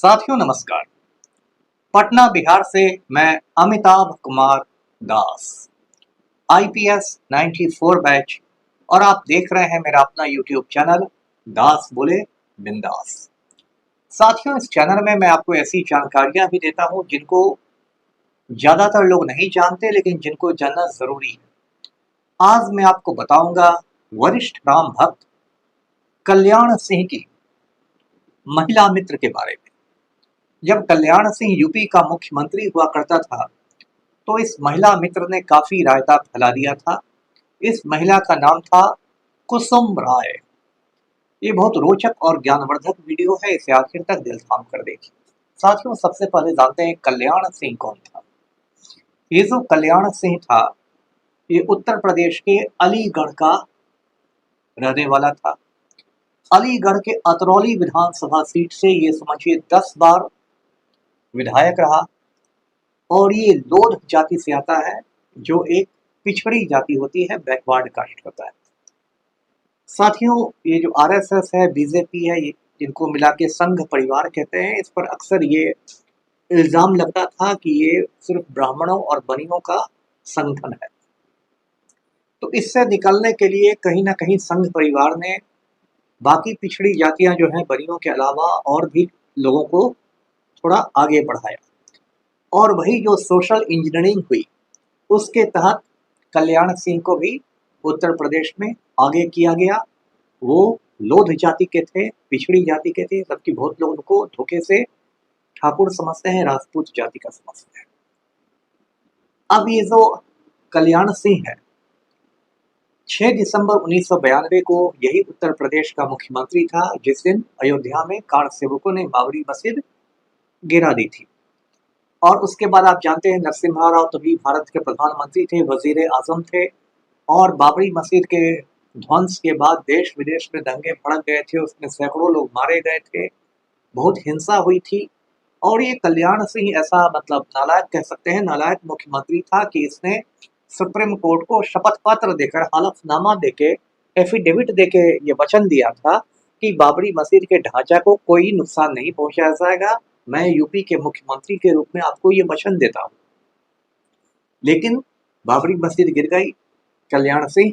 साथियों नमस्कार। पटना बिहार से मैं अमिताभ कुमार दास, आईपीएस 94 बैच, और आप देख रहे हैं मेरा अपना यूट्यूब चैनल दास बोले बिंदास। साथियों, इस चैनल में मैं आपको ऐसी जानकारियां भी देता हूं जिनको ज्यादातर लोग नहीं जानते लेकिन जिनको जानना जरूरी है। आज मैं आपको बताऊंगा वरिष्ठ राम भक्त कल्याण सिंह की महिला मित्र के बारे में। जब कल्याण सिंह यूपी का मुख्यमंत्री हुआ करता था तो इस महिला मित्र ने काफी रायता फैला दिया था। इस महिला का नाम था कुसुम राय। ये बहुत रोचक और ज्ञानवर्धक वीडियो है, इसे आखिर तक दिल थाम कर देखिए। साथियों, सबसे पहले जानते हैं कल्याण सिंह कौन था। ये जो कल्याण सिंह था ये उत्तर प्रदेश के अलीगढ़ का रहने वाला था। अलीगढ़ के अतरौली विधानसभा सीट से ये समझिए 10 बार विधायक रहा और ये लोध जाति से आता है जो एक पिछड़ी जाति होती है, बैकवर्ड कास्ट होता है। साथियों, ये जो आरएसएस है, बीजेपी है, ये जिनको मिला के संघ परिवार कहते हैं, इस पर अक्सर ये इल्जाम लगता था कि ये सिर्फ ब्राह्मणों और बनियों का संगठन है। तो इससे निकलने के लिए कहीं ना कहीं संघ परिवार ने बाकी पिछड़ी जातियां जो हैं बनियों के अलावा और भी लोगों को थोड़ा आगे बढ़ाया, और वही जो सोशल इंजीनियरिंग हुई उसके तहत कल्याण सिंह को भी उत्तर प्रदेश में आगे किया गया। वो लोध जाति के थे, पिछड़ी जाति के थे, जबकि बहुत लोग उनको धोखे से ठाकुर समझते हैं, राजपूत जाति का समझते हैं। अब ये जो कल्याण सिंह है 6 दिसंबर 1992 को यही उत्तर प्रदेश का मुख्यमंत्री था जिस दिन अयोध्या में कार सेवकों ने बाबरी मस्जिद गिरा दी थी। और उसके बाद आप जानते हैं नरसिम्हा राव तभी भारत के प्रधानमंत्री थे, वजीर आजम थे, और बाबरी मस्जिद के ध्वंस के बाद देश विदेश में दंगे भड़क गए थे, उसमें सैकड़ों लोग मारे गए थे, बहुत हिंसा हुई थी। और ये कल्याण सिंह ऐसा मतलब नालायक कह सकते हैं, नालायक मुख्यमंत्री था कि इसने सुप्रीम कोर्ट को शपथ पत्र देकर, हलफनामा देके, एफिडेविट देके ये वचन दिया था कि बाबरी मस्जिद के ढांचा को कोई नुकसान नहीं पहुंचाया जाएगा। मैं यूपी के मुख्यमंत्री के रूप में आपको ये वचन देता हूं। लेकिन बाबरी मस्जिद गिर गई, कल्याण सिंह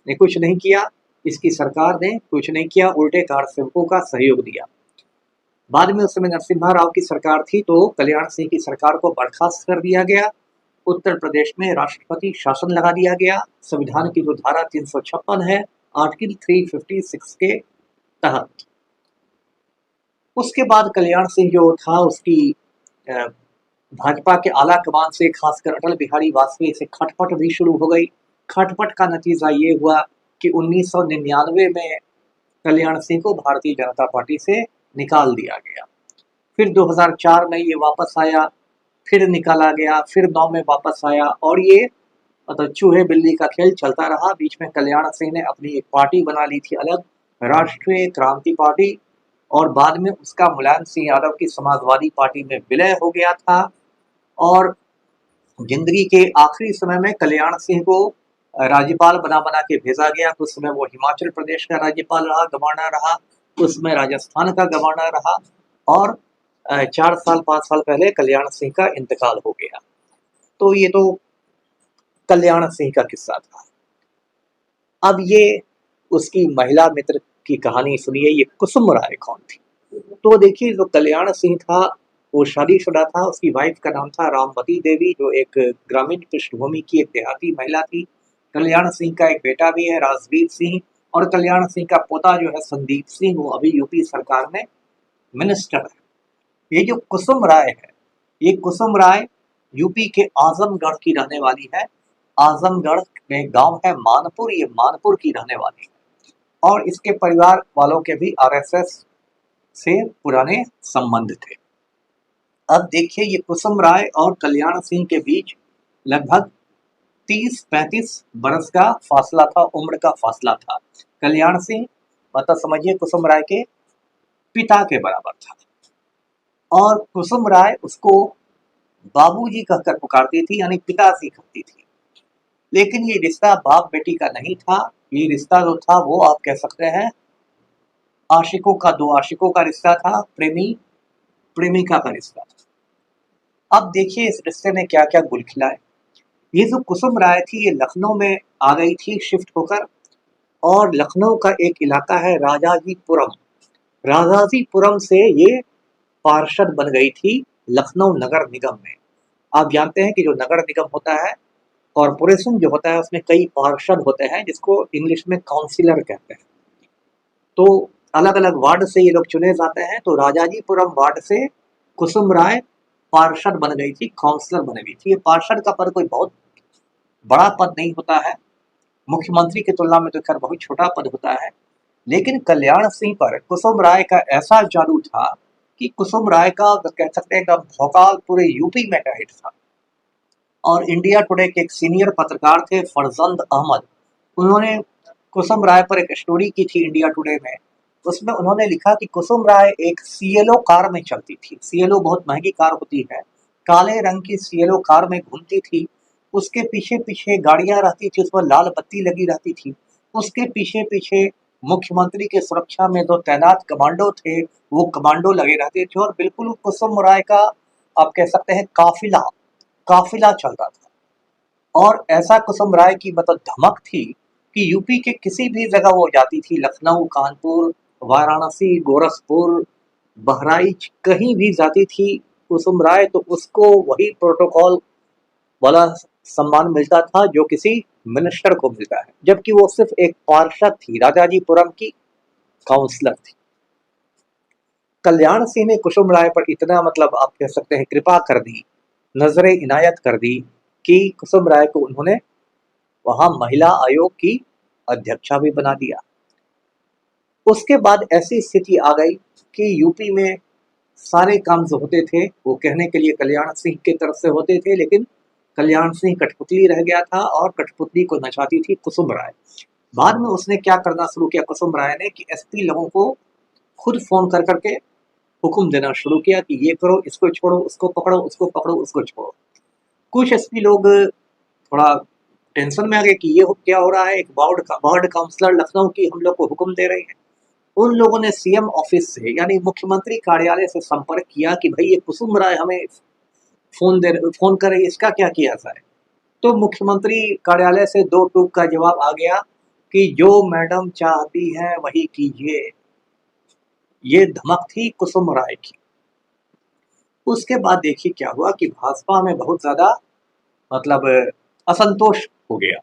ने कुछ नहीं किया, इसकी सरकार ने कुछ नहीं किया, उल्टे कार सेवकों का सहयोग दिया। बाद में उस समय नरसिम्हा राव की सरकार थी तो कल्याण सिंह की सरकार को बर्खास्त कर दिया गया। उत्तर प्रदेश में राष्ट्रपति शासन लगा दिया गया, संविधान की जो धारा 356 है आर्टिकल 356 के तहत। उसके बाद कल्याण सिंह जो था उसकी भाजपा के आला कमान से, खासकर अटल बिहारी वाजपेयी से खटपट भी शुरू हो गई। खटपट का नतीजा ये हुआ कि 1999 में कल्याण सिंह को भारतीय जनता पार्टी से निकाल दिया गया। फिर 2004 में ये वापस आया, फिर निकाला गया, फिर 9 में वापस आया, और ये मतलब चूहे बिल्ली का खेल चलता रहा। बीच में कल्याण सिंह ने अपनी एक पार्टी बना ली थी अलग, राष्ट्रीय क्रांति पार्टी, और बाद में उसका मुलायम सिंह यादव की समाजवादी पार्टी में विलय हो गया था। और जिंदगी के आखिरी समय में कल्याण सिंह को राज्यपाल बना बना के भेजा गया। कुछ समय वो हिमाचल प्रदेश का राज्यपाल रहा, गवर्नर रहा, कुछ समय राजस्थान का गवर्नर रहा, और 4 साल 5 साल पहले कल्याण सिंह का इंतकाल हो गया। तो ये तो कल्याण सिंह का किस्सा था। अब ये उसकी महिला मित्र की कहानी सुनिए, ये कुसुम राय कौन थी। तो देखिए, जो कल्याण सिंह था वो शादीशुदा था, उसकी वाइफ का नाम था रामवती देवी, जो एक ग्रामीण पृष्ठभूमि की एक देहाती महिला थी। कल्याण सिंह का एक बेटा भी है, राजवीर सिंह, और कल्याण सिंह का पोता जो है संदीप सिंह, वो अभी यूपी सरकार में मिनिस्टर है। ये जो कुसुम राय है, ये कुसुम राय यूपी के आजमगढ़ की रहने वाली है। आजमगढ़ में गांव है मानपुर, ये मानपुर की रहने वाली है, और इसके परिवार वालों के भी आरएसएस से पुराने संबंध थे। अब देखिए, ये कुसुम राय और कल्याण सिंह के बीच लगभग 30-35 बरस का फासला था, उम्र का फासला था। कल्याण सिंह मतलब समझिए कुसुम राय के पिता के बराबर था, और कुसुम राय उसको बाबूजी कहकर पुकारती थी, यानी पिताजी कहती थी। लेकिन ये रिश्ता बाप बेटी का नहीं था, ये रिश्ता जो था वो आप कह सकते हैं आशिकों का, दो आशिकों का रिश्ता था, प्रेमी प्रेमिका का रिश्ता था। अब देखिए इस रिश्ते में क्या क्या गुल खिला है। ये जो कुसुम राय थी ये लखनऊ में आ गई थी शिफ्ट होकर, और लखनऊ का एक इलाका है राजाजीपुरम, राजाजीपुरम से ये पार्षद बन गई थी लखनऊ नगर निगम में। आप जानते हैं कि जो नगर निगम होता है, कॉरपोरेशन जो होता है, उसमें कई पार्षद होते हैं जिसको इंग्लिश में काउंसिलर कहते हैं। तो अलग अलग वार्ड से ये लोग चुने जाते हैं। तो राजाजीपुरम वार्ड से कुसुम राय पार्षद बन गई थी, काउंसिलर बन गई थी। ये पार्षद का पद कोई बहुत बड़ा पद नहीं होता है, मुख्यमंत्री की तुलना में तो खैर बहुत छोटा पद होता है। लेकिन कल्याण सिंह पर कुसुम राय का ऐसा जादू था कि कुसुम राय का कह सकते हैं एकदम भौकाल पूरे यूपी में हिट था। और इंडिया टुडे के एक सीनियर पत्रकार थे फरजंद अहमद, उन्होंने कुसुम राय पर एक स्टोरी की थी इंडिया टुडे में। उसमें उन्होंने लिखा कि कुसुम राय एक सीएलओ कार में चलती थी। सीएलओ बहुत महंगी कार होती है, काले रंग की सीएलओ कार में घूमती थी। उसके पीछे पीछे गाड़ियां रहती थी, उसमें लाल बत्ती लगी रहती थी। उसके पीछे पीछे मुख्यमंत्री के सुरक्षा में जो तैनात कमांडो थे वो कमांडो लगे रहते थे, और बिल्कुल कुसुम राय का आप कह सकते हैं काफिला काफिला चलता था। और ऐसा कुसुम राय की मतलब धमक थी कि यूपी के किसी भी जगह वो जाती थी, लखनऊ, कानपुर, वाराणसी, गोरखपुर, बहराइच, कहीं भी जाती थी कुसुम राय, तो उसको वही प्रोटोकॉल वाला सम्मान मिलता था जो किसी मिनिस्टर को मिलता है, जबकि वो सिर्फ एक पार्षद थी, राजाजीपुरम की काउंसलर थी। कल्याण सिंह ने कुसुम राय पर इतना मतलब आप कह सकते हैं कृपा कर दी, नजरे इनायत कर दी कि कुसुम राय को उन्होंने वहां महिला आयोग की अध्यक्षा भी बना दिया। उसके बाद ऐसी स्थिति आ गई कि यूपी में सारे काम जो होते थे वो कहने के लिए कल्याण सिंह की तरफ से होते थे, लेकिन कल्याण सिंह कठपुतली रह गया था और कठपुतली को नचाती थी कुसुम राय। बाद में उसने क्या करना शुरू किया कुसुम राय ने कि एसपी लोगों को खुद फोन कर करके हुक्म देना शुरू किया कि ये करो, इसको छोड़ो, उसको पकड़ो, उसको पकड़ो, उसको छोड़ो। कुछ एसपी लोग थोड़ा टेंशन में आ गए कि ये क्या हो रहा है, एक वार्ड काउंसलर लखनऊ की हम लोग को हुक्म दे रहे हैं। उन लोगों ने सीएम ऑफिस से यानी मुख्यमंत्री कार्यालय से संपर्क किया कि भाई ये कुसुम राय हमें फोन कर रही है, इसका क्या किया जाए। तो मुख्यमंत्री कार्यालय से दो टूक का जवाब आ गया कि जो मैडम चाहती है वही कीजिए। ये धमक थी कुसुम राय की। उसके बाद देखिए क्या हुआ कि भाजपा में बहुत ज्यादा मतलब असंतोष हो गया,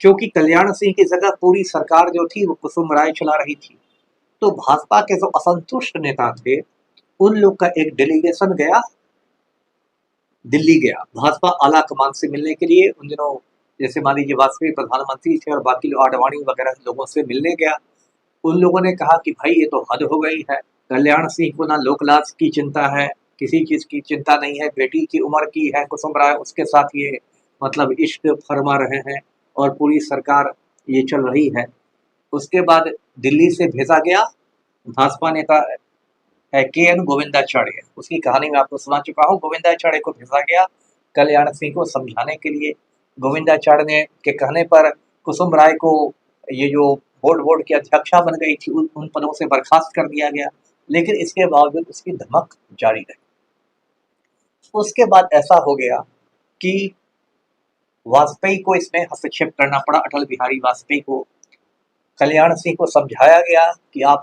क्योंकि कल्याण सिंह की जगह पूरी सरकार जो थी वो कुसुम राय चला रही थी। तो भाजपा के जो असंतुष्ट नेता थे उन लोग का एक डेलीगेशन गया, दिल्ली गया भाजपा आला कमान से मिलने के लिए। उन दिनों जैसे मान लीजिए वाजपेयी प्रधानमंत्री थे और बाकी लोग आडवाणी वगैरह लोगों से मिलने गया। उन लोगों ने कहा कि भाई ये तो हद हो गई है, कल्याण सिंह को ना लोकलाज की चिंता है, किसी चीज की चिंता नहीं है, बेटी की उम्र की है कुसुम राय, उसके साथ ये मतलब इश्क फरमा रहे हैं और पूरी सरकार ये चल रही है। उसके बाद दिल्ली से भेजा गया भाजपा नेता है के.एन. गोविंदाचार्य, उसकी कहानी मैं आपको सुना चुका हूँ। गोविंदाचार्य को भेजा गया कल्याण सिंह को समझाने के लिए। गोविंदाचार्य ने के कहने पर कुसुम राय को ये जो बोर्ड की अध्यक्षा बन गई थी उन पदों से बर्खास्त कर दिया गया, लेकिन इसके बावजूद उसकी धमक जारी रही। उसके बाद ऐसा हो गया कि वाजपेयी को इसमें हस्तक्षेप करना पड़ा, अटल बिहारी वाजपेयी को। कल्याण सिंह को समझाया गया कि आप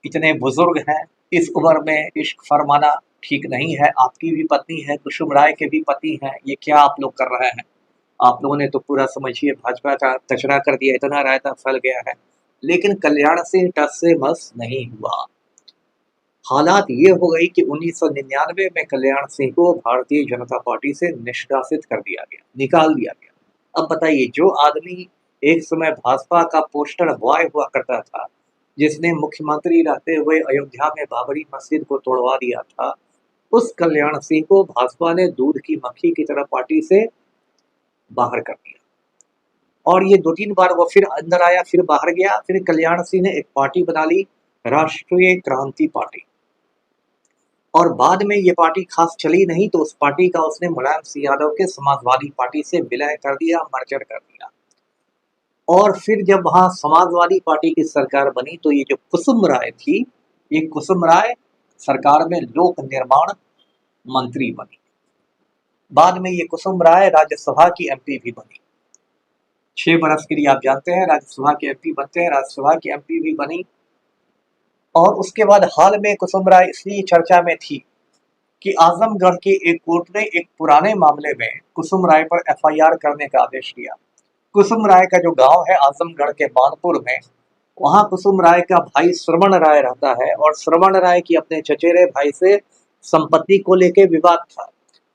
इतने बुजुर्ग हैं, इस उम्र में इश्क फरमाना ठीक नहीं है, आपकी भी पत्नी है, कुसुम राय के भी पति हैं, ये क्या आप लोग कर रहे हैं। आप लोगों ने तो पूरा समझिए भाजपा का कचरा कर दिया, इतना रायता फैल गया है। लेकिन कल्याण सिंह टस से मस नहीं हुआ। हालात ये हो गई कि 1999 में कल्याण सिंह को भारतीय जनता पार्टी से निष्कासित कर दिया गया, निकाल दिया गया। अब बताइए, जो आदमी एक समय भाजपा का पोस्टर बॉय हुआ करता था, जिसने मुख्यमंत्री रहते हुए अयोध्या में बाबरी मस्जिद को तोड़वा दिया था, उस कल्याण सिंह को भाजपा ने दूध की मक्खी की तरह पार्टी से बाहर कर दिया। और ये 2-3 बार वो फिर अंदर आया, फिर बाहर गया। फिर कल्याण सिंह ने एक पार्टी बना ली, राष्ट्रीय क्रांति पार्टी, और बाद में ये पार्टी खास चली नहीं तो उस पार्टी का उसने मुलायम सिंह यादव के समाजवादी पार्टी से विलय कर दिया, मर्जर कर दिया। और फिर जब वहां समाजवादी पार्टी की सरकार बनी तो ये जो कुसुम राय थी, ये कुसुम राय सरकार में लोक निर्माण मंत्री बनी। बाद में ये कुसुम राय राज्यसभा की एमपी भी बनी। 6 बरस के लिए आप जानते हैं राज्यसभा के एमपी बनते हैं, राज्यसभा की एमपी भी बनी। और उसके बाद हाल में कुसुम राय इसलिए चर्चा में थी कि आजमगढ़ के एक कोर्ट ने एक पुराने मामले में कुसुम राय पर एफआईआर करने का आदेश दिया। कुसुम राय का जो गांव है आजमगढ़ के मानपुर में, वहां कुसुम राय का भाई श्रवण राय रहता है और श्रवण राय की अपने चचेरे भाई से संपत्ति को लेके विवाद था।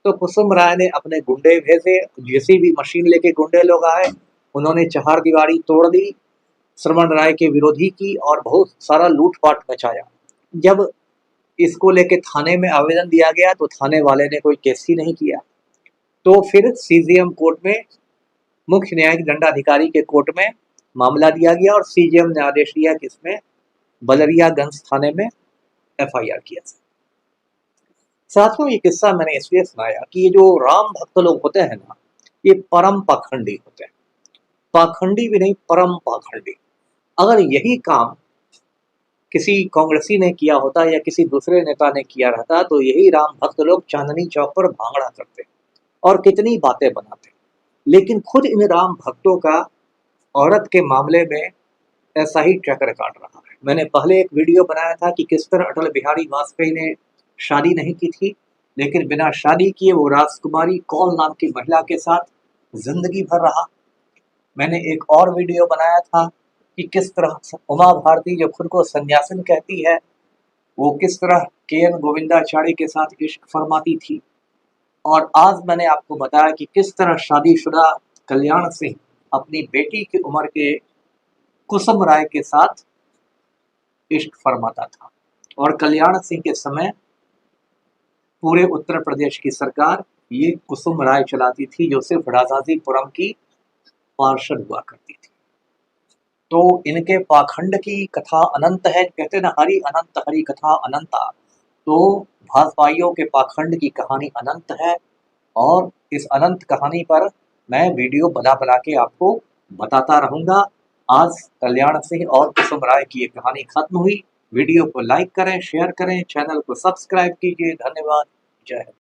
तो कुसुम राय ने अपने गुंडे भेजे, जेसीबी मशीन लेके गुंडे लोग आए, उन्होंने चहारदीवारी तोड़ दी, श्रवण राय के विरोधी की और बहुत सारा लूटपाट मचाया। जब इसको लेके थाने में आवेदन दिया गया तो थाने वाले ने कोई केस ही नहीं किया। तो फिर सीजेएम कोर्ट में, मुख्य न्यायिक दंडाधिकारी के कोर्ट में मामला दिया गया और सीजेएम ने आदेश दिया कि इसमें बलरियागंज थाने में एफआईआर किया जाए। साथियों, ये किस्सा मैंने इसलिए सुनाया कि ये जो राम भक्त लोग होते हैं ना, ये परम पाखंडी होते हैं। पाखंडी भी नहीं, परम पाखंडी। अगर यही काम किसी कांग्रेसी ने किया होता या किसी दूसरे नेता ने किया रहता तो यही राम भक्त लोग चांदनी चौक पर भांगड़ा करते और कितनी बातें बनाते। लेकिन खुद इन राम भक्तों का औरत के मामले में ऐसा ही चक्र काट रहा है। मैंने पहले एक वीडियो बनाया था कि किस तरह अटल बिहारी वाजपेयी ने शादी नहीं की थी, लेकिन बिना शादी किए वो राजकुमारी कौल नाम की महिला के साथ जिंदगी भर रहा। मैंने एक और वीडियो बनाया था कि किस तरह उमा भारती, जो खुद को सन्यासिन कहती है, वो किस तरह केएन गोविंदाचारी के साथ इश्क फरमाती थी। और आज मैंने आपको बताया कि किस तरह शादीशुदा कल्याण सिंह अपनी बेटी की उम्र के कुसुम राय के साथ इश्क फरमाता था। और कल्याण सिंह के समय पूरे उत्तर प्रदेश की सरकार ये कुसुम राय चलाती थी, जो सिर्फ राजाजीपुरम की पार्षद हुआ करती थी। तो इनके पाखंड की कथा अनंत है। कहते हैं ना, हरि अनंत हरि कथा अनंता। तो भाजपाइयों के पाखंड की कहानी अनंत है और इस अनंत कहानी पर मैं वीडियो बना बना के आपको बताता रहूंगा। आज कल्याण सिंह और कुसुम राय की ये कहानी खत्म हुई। वीडियो को लाइक करें, शेयर करें, चैनल को सब्सक्राइब कीजिए। धन्यवाद। जय हिंद।